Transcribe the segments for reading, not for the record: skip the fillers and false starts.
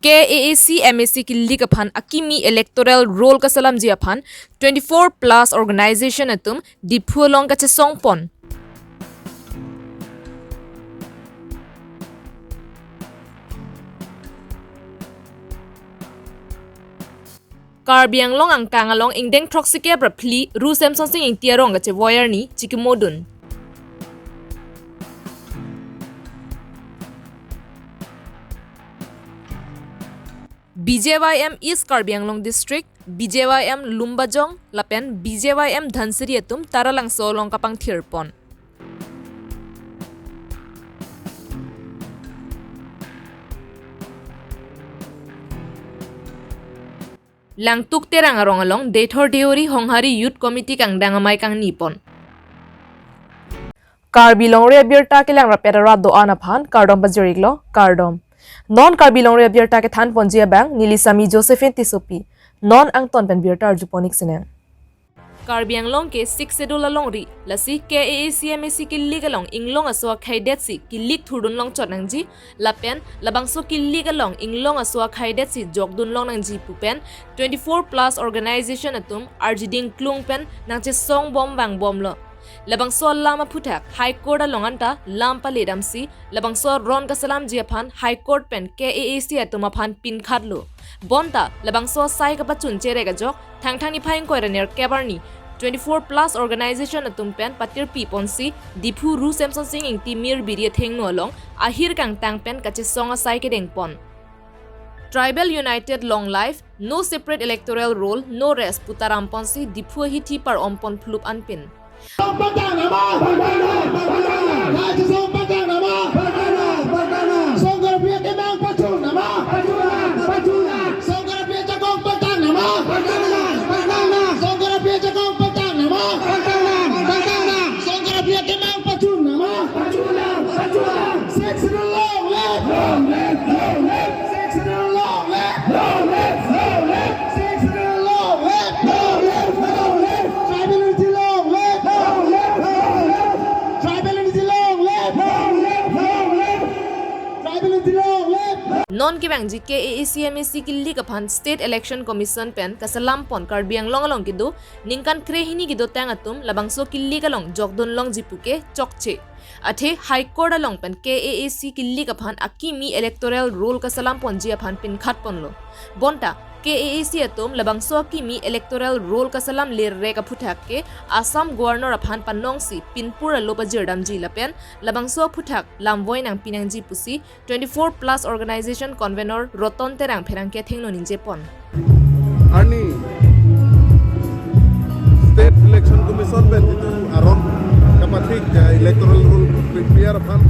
KAAC MAC ki lig aphan akimi electoral roll ka salam ji aphan 24 plus organization atum diphualong ka che songpon Karbi Longri ang kangalong ingdeng troxike brapli rusem sonsing ing tiarong ka che wire ni chikimodun BJYM East Karbi Anglong District, BJYM Lumbajong, Lapen, BJYM Dhansiri atum taralang solong kapang thirpon. Langtuk terang arong along Dethor Deori Honghari Youth Committee kang dangamay kang nipon. Karbi Longri Abirta ke lang rapera doan aphan Kardom Bajiriglo, Kardom. Non Karbi Longri Abirta ke than ponjia bang Nilisami Josephine Tisopi. Non ang ton pen birta arjuponik sineng. Karbi Anglong ke 6 sedula longri lasi KAAC MAC ki ligalong inglong aswa khaidetsi ki lik thurdun long chot nangji lapen labangso ki ligalong inglong aswa khaidetsi jogdun long nangji pupen 24 plus organization atum arjiding klung pen nangche song bom bang bomlo labangso lama puthak high court alonganta lampa ledamsi labangso ron kasalam jiaphan high court pen KAAC atuma phan pin khatlo bonta labangso sai ka pachun chere ga jok thangthani phaing koiraner kebarni 24 plus organization atum pen patir pi ponsi diphu ru samson sing ing timir biria thengno along ahir kang tang pen kache songa sai ke deng pon Tribal United Long Life no separate electoral roll no rest putaram ponsi diphu hiti par ompon flup anpin Non ke bang ji KAAC MAC ki lig aphan State Election Commission pen kasalam pon Karbi Anglong along kido ningkan krehini kido tang atum labangso ki lig along jogdon long jipuke chokche athe High Court along pen KAAC ki lig aphan akimi electoral roll kasalam pon ji aphan pin khat ponlo bonta KAAC atum labangso akimi electoral roll kasalam ler re ka phuthak ke Assam Governor aphan panongsi pinpura lopa jirdam ji lapen labangso phuthak lamwoi nang pinangji pusi 24 plus organization convener Roton Terang Pherangke thengno ninje pon Ani State Election Commission ben itu aron kapathik electoral rule prepare aphan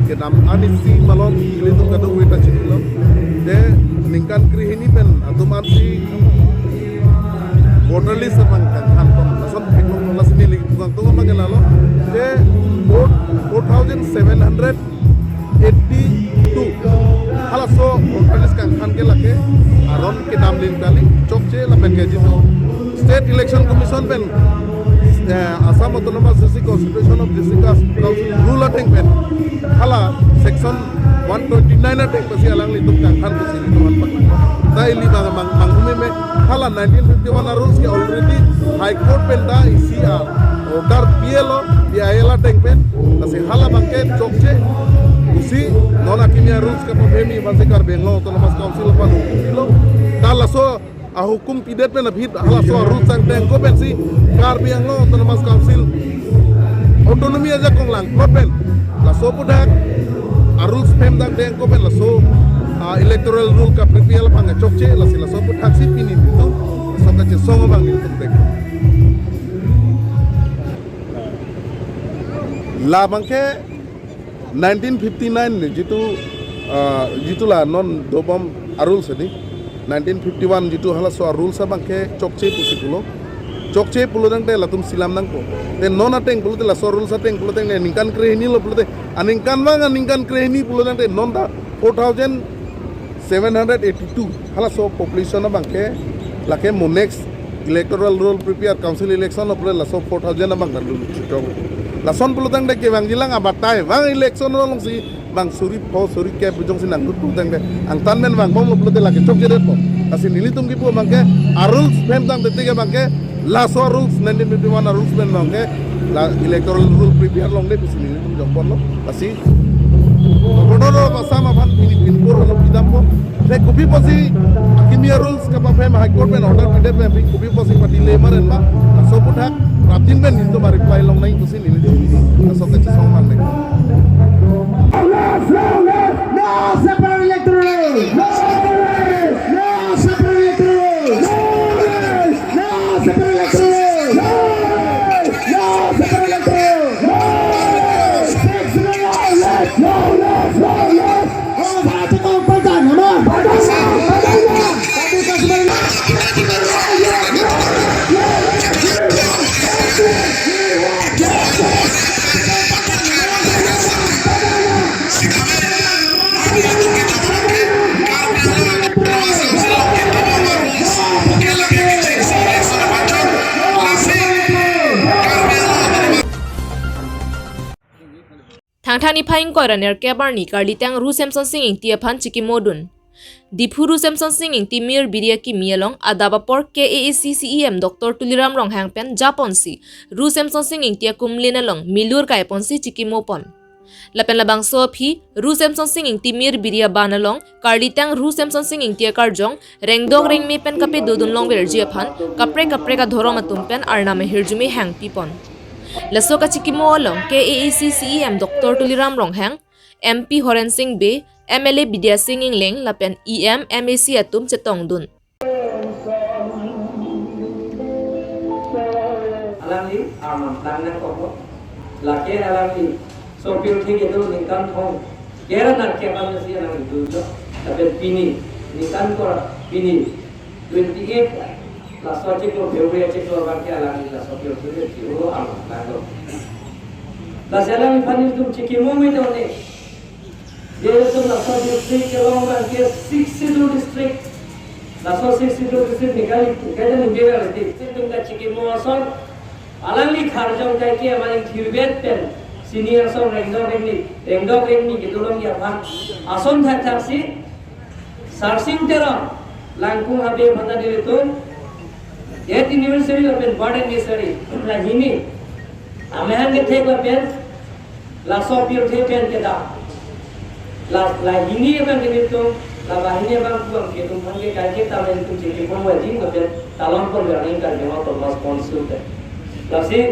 ke nam ani si malon ile tu kadu wita chilo de ningkan krihini pen atuman si voter list apang kan pon nasab ekong nolas ni lig tukang tu ma gelalo de 4782 hala so voter list kan ke lake aron ke nam lin dali chokche lapen ke jitu State Election Commission pen Assam Autonomous District Constitution of District Council rule ating pen hala section 129 ating pasi alang lituk kan pasi lituk pak tai li bang manghume me hala 1951 rules ke already High Court pen da isi order PLO PIL ating pen kasi hala bangke chokche usi non akimia rules ke pememi masih Karbi Anglong Autonomous Council pan lo kala so hukum pidet pen abhid hala so rules sang teng ko pen si Karbi Anglong Autonomous Council autonomy aja kong lang pen la so budak rules pem dak teng ko pen la so electoral rule ka prepare pang chokche la sila so budak si pinin itu so ka che song bang itu tek la bangke 1959 jitu la non dobam arul sedi 1951 jitu hala so rule sa bangke chokche pusikulo chokche pulo dang te latum silam nang ko te non ateng pulo te la so rule sa teng pulo teng ne ningkan krehini lo pulo te aningkan bang aningkan krehini pulo dang te non da 4782 hala so population na bangke lake mo next electoral roll prepare council election lo pulo la so 4000 na bang son pelutang dek ke bang jilang abatai bang election long si bang suri po suri ke bujong sinang pelutang dek ang tan men bang bom pelutang lagi cok jedet po kasi nilitum kipu bang ke rules pem tang tetika bang ke la so rules 1951 rules ben bang ke la electoral rule prepare long dek kasi nilitum jong pon lo kasi Kodono pasama pan Pilipin pur kalau bidam po. Saya kubi posi kimia rules kapa fem high court men order pide pe kubi posi pati lemar en ba. So putak ratin ben itu ba reply long nai posi nili di. So kecil song man nek. No separate electoral. No separate electoral. No separate electoral. No separate electoral. Thang ni phaing ko raner kebar ni karli tang ru samson singing tia phan chiki modun dipuru samson singing ti mir biria ki mielong adaba por KAACCEM Dr. Tuliram rong hangpen japonsi ru samson singing tia kumlina long milur kai ponsi chiki mopon lapen labang so phi ru samson singing ti mir biria banalong karli tang ru samson singing tia karjong rengdog reng me pen kape dodun long ber jia phan kapre ka dhoroma tumpen arna me hirjumi hang pipon Laso ka chikimo long KAACCEM Dr. Tuliram Ronghang, MP Horen Singh B, MLA Bidya Singh Ingleng lapen EM MAC atum chetong dun. Alangli arman tangan koko, lakir alangli sopir tinggi itu ningkan thong, kira nak kepala sih alangli dulu, tapi pini ningkan kor pini 28 la sochi ko February check ko bang kya lang la sochi ko ko am la do la sela mi pani tum chiki mo mi do ne ye to la sochi district ke long bang ke 62 district la sochi 62 district nikali kaja ni bera reti tum ka chiki mo ason alangli kharjong kai ke amani thirbet pen senior song rengdog ni gitulong ya bang ason thak si sarsing tera langkung habe bhata dire to Yet university of pen modern university la hini amehan ke the ko pen la so pure the pen ke da la hini ban ke to la bahini ban ku ke tum ke ka ke ta men tum ke ko wa jing ko pen talon por learning kar jama to responsible la si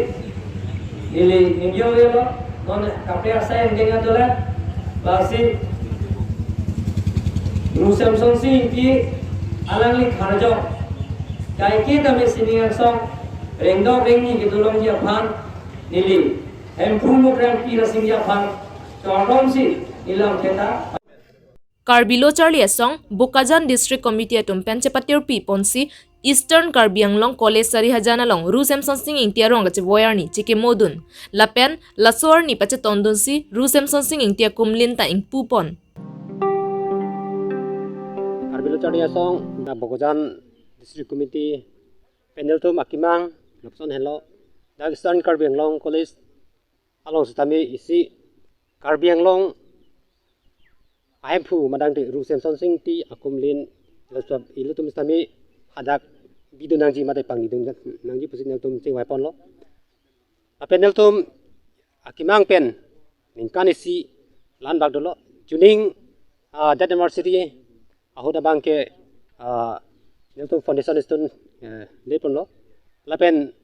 ile ningyo lo non kapre asa endenga dola la si rusam song si ki alangli kharjo Kai kita senior song rengdog rengi gitulong dia phan nili empung program ki rasing dia phan chordom si nilam theta Karbi Longri Abirta Bukajan District Committee atum pen chepatir pi ponsi Eastern Karbi Anglong College sari hajana long ru samson singing tia rong che voyar ni chike modun lapen lasor ni pache tondun si ru samson singing tia kumlin ta ing pupon Karbi Longri Abirta na Bukajan District Committee panel to makimang lokson hello Dagestan Karbi Anglong College along sitami isi Karbi Anglong ayampu madang de rusem sonsing ti akumlin lasab ilutum sitami hadak bidu nangji mate pangni dung nangji pusin tum cing waipon lo panel tum akimang pen ningkan isi lan bag dolo juning that university ahoda bangke Neltum foundation istun lepon lo lapen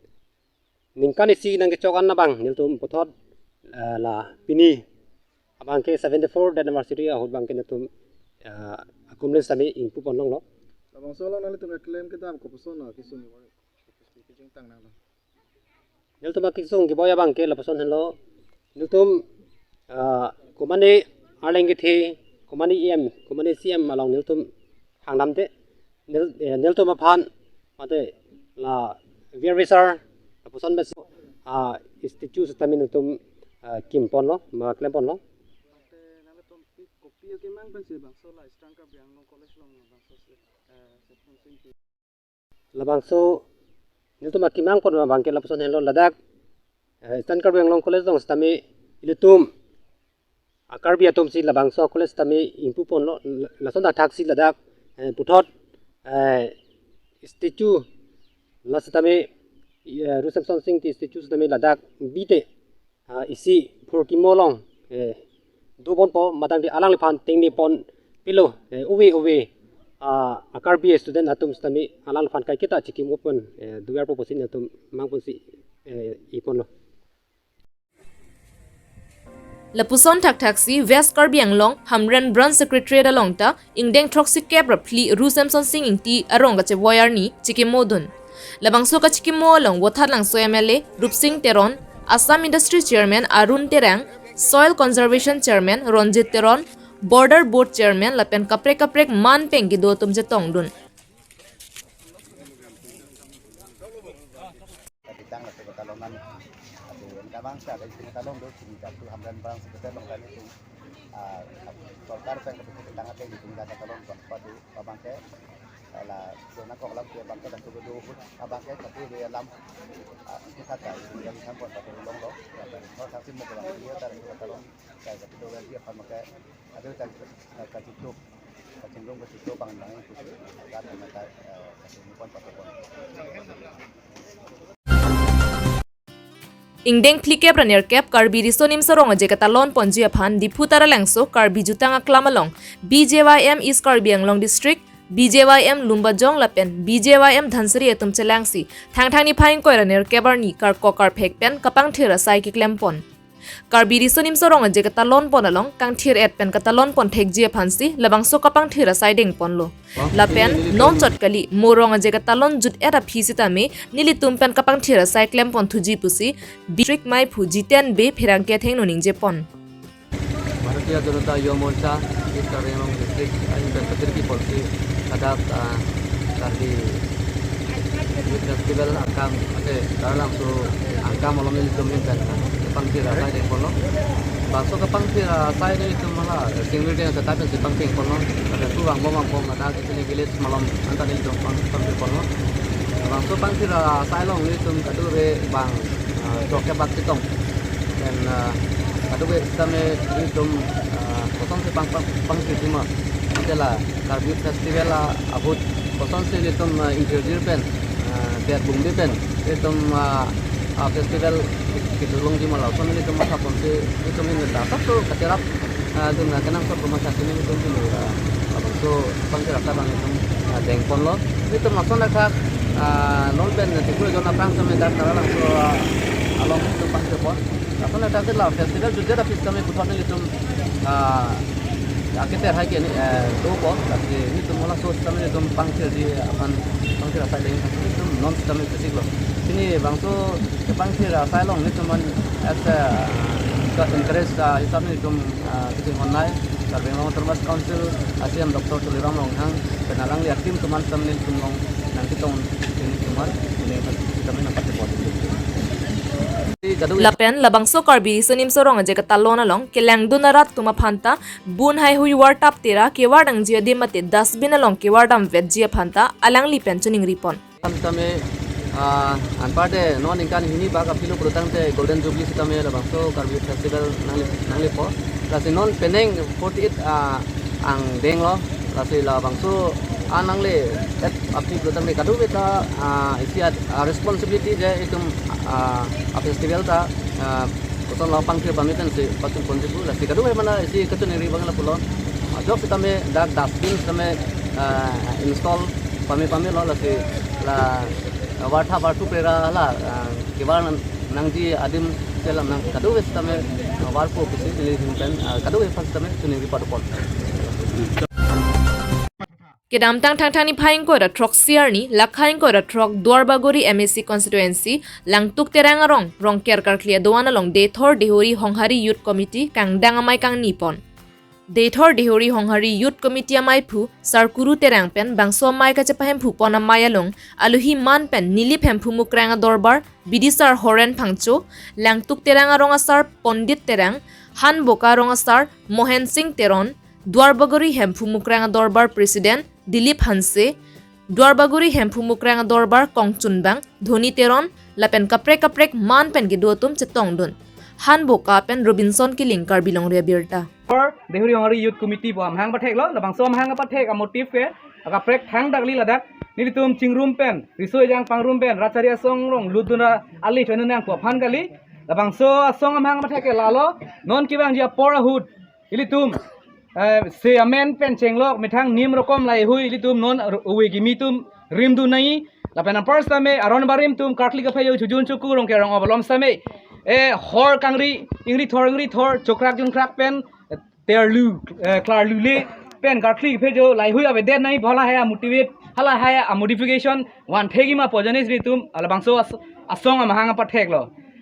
ningkan isi nang kecokan na bang neltum pothot la pini abang ke 74 dan university ahud bang ke neltum akumlen sami ingpu ponong lo Abang solo nali tum claim kita am ko puson na kisuni wa speaking tang na lo neltum akisung ke boya bang ke lapason hello neltum komane aleng ke the komane komane cm along neltum hangnam te Neltum aphan mate la Virisar puson bes institute sitami neltum kimpon lo ma klempon lo Nalatom kopi ke mang pensi bang so la Eastern Karbi Anglong College long bang so labang so neltum akimang pon bang ke lapuson hello ladak Eastern Karbi Anglong College dong stami ilutum Karbi atom si labang so college stami impu pon lo lason da thak si ladak puthot statue la stami reception sing ti statue stami ladak bite isi fortimolong do bon po matang di alang liphan ting ni pon pilo uwe Karbi student atom stami alang liphan kai kita chikim open duar po posin atom mang pon si ipon lo Lapuson tak-taksi West Karbi Anglong Hamren Branch Secretary along ta ingdeng troxy cab rapli Ru Samson singing ti arong ka chewayar ni chikimodun. Labangso ka chikimo along wathat lang so MLA Rupsing Teron, Assam Industry Chairman Arun Terang, Soil Conservation Chairman Ronjit Teron, Border Board Chairman lapen kaprek man peng gido tum je tongdun. bangsa dari sini talong do sini satu hamdan bangsa kita long kali itu soltar kan kita tangan teh itu data talong padu bangsa la zona ko lam ke bangsa dan do bangsa tapi dia lam kita tak yang sampun padu long lo kalau saksi mau pulang dia tar talong kayak gitu dia apa maka ada kan kacituk cenderung ke situ pangan itu kan maka ini pun padu Ingdeng klikep raner kep Karbi risonim sarong aje katalon ponji aphan diputara langso Karbi jutang aklamalong BJYM East Karbi Anglong District BJYM Lumbajong lapen BJYM Dhansari atum chelangsi thangthangni phaing koi raner kebarni kar kokar phekpen kapang thira sai kiklempon Karbi risonim sarong aje katalon ponalong kang thir et pen katalon pon thekji aphansi labangso kapang thira sai deng ponlo lapen non chotkali morong aje katalon jut era phisitame nili tumpen kapang thira sai klempon thuji pusi district mai phujiten be phirangke thengno ningje pon Bharatiya Janata Yuva Morcha East Karbi Anglong District and Security Policy kadak Karbi festival akam ate dalam tu akam malam ini tumin kan pangkir saya deng kono baso ke pangkir saya ni itu malah single day tetapi si pangkir kono ada tu bang bom ada di sini village malam antara itu pangkir kono baso pangkir saya long ni tum kadu be bang doke bak tong dan kadu be tame itu kosong si pangkir cuma adalah Karbi festival abut kosong si itu interior pen biar bung pen itu festival kitulung di malau so ini cuma sapon si itu ini dapat tu keterap dengan kenang so rumah sakit ini itu dulu abang so pangkir apa bang itu dengpon lo itu maksudnya nak nol pen nanti kulo jona perang sama dar karena so along itu pangkir pon maksudnya tak lah festival juga tapi kami putuskan itu akhirnya hari ini dua pon tapi itu malah so kami itu pangkir di apa pangkir apa lagi itu non kami fisik lo sini bangso pangkir saya long ni cuma as interest hisap ni cuma kita online Karbi Anglong Termas Council ASEAN Dr. Tuliram Longhang penalang lihat tim teman-teman ni cuma nanti tahun ini cuma ini kami nampak positif. Lapen labangso Karbi risonim sarong aje katalon along kelang dunarat tuma phanta bun hai hui war tap tera kewadang jia de mate dustbin along kewadam vet jia phanta alang li penchuning ripon kami anpade non ingkan hini baga pilu protang te golden jubilee sitame labangso Karbi festival nangli po lasi non peneng 48 ang deng lo lasi labangso anangle et api protang me kadu beta isiat responsibility je itu festival ta kosong lapang ke pamitan si patun kontribu lasi kadu mana isi ketun ri bangla pulon job sitame dak dustbin sitame install pami lo lasi la wartha wartu pera la kibar nangji adim selam nang kadu sitame warpo kisi dili himpen kadu sitame tuni ri patupon Kedam tang ni phaing ko ra trok siar ni lakhaing ko ra trok Dwarbagori MSC constituency langtuk terang rong ker kar klia doan along Dethor Dehori Honghari Youth Committee kang dangamai kang nipon Dethor Dehori Honghari Youth Committee amai phu sarkuru terang pen bangso mai ka chapahem phu pon amai along aluhi man pen nilip hem phu mukranga dorbar bidisar horen phangcho langtuk terang rong asar Pondit terang Han Boka rong asar Mohen Singh Teron Dwarbagori Hemphu Mukranga Dorbar President Dilip Hanse, Dwarbagori Hemphu Mukranga Dorbar Kongchunbang, Dhoni Teron, และเป็นกระเปรกมันเป็นกิดัวตุ้มจะต้องดุนฮันบุกาเป็นโรบินสันกิลิงการบิลองเรียบิร์ตา Dehuri Hori Youth Committee bu amhang pathek lo labang so amhang pathek a motif ke aga prek thang dagli ladak nilitum chingrum pen risoi jang pangrum pen racharia songrong luduna ali thone nang ko phan gali labang so song amhang pathek ke lalo non kibang jia pora hud ilitum se amen pen chenglok mithang nim rokom lai hui ilitum non uwi gimitum rimdu nai lapen pars tame aron barim tum kartli ka phayo jujun chuku rong ke rong obalom same hor kangri ingri thor chokrak jun krak pen ter lu klar lu le pen kartli phejo lai hui ave den nai bhala hai motivate hala hai a modification wan thegi ma pojanis ritum alabang so asong amhang pathek lo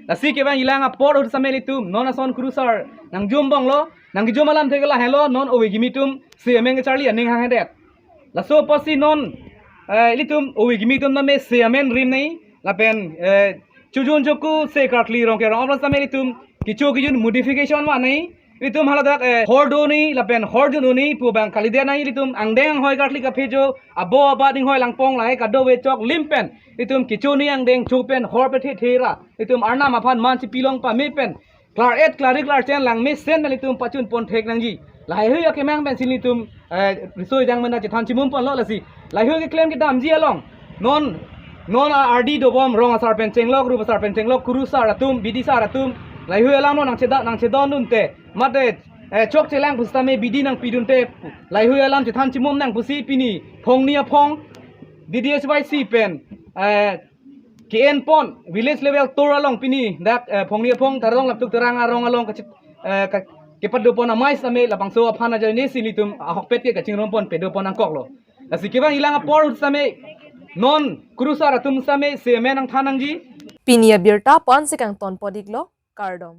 lasi ke bang ilang a por ut sameli tum non ason krusar nang jum bang lo nang jum alam thegala hello non owi gimitum se ameng charli aning hang det la so posi non litum owi gimitum na me se amen rim nei la pen chujun joku se kartli rong ke rong la sameli tum kichu kijun modification wa nei litum haladak hordo ni la pen hordo ni pu bang kalide nai litum angdeng hoi kartli ka phejo abo abading hoi langpong lai ka do we chok limpen litum kichu ni angdeng chupen hor pe thera litum arna maphan man chi pilong pa me pen klar et klar chen lang me sen litum pachun pon thek nang ji lai hui ke mang pen sin litum risoi jang mena chi than chimum pon lo la si lai hui ke claim ke dam ji along non rd do bom rong asar pen chenglok ru asar pen chenglok kuru sar atum bidi sar atum lai hui alam no nang chedon nun te mate chok chelang pustame bidi nang pidun te lai hui alam che than chimum nang pusi pini phong nia phong ddsyc pen kn pon village level tor along pini dak phong nia phong tarong laptuk terang arong along ka ke padu pon amai same lapang so aphana jani silitum ahokpet ke kachingrom pon pedo pon angkok lo lasikibang ilang apor same non kurusara tum same se menang thanang ji Pinia Birta pon sekang ton podiglo Kardom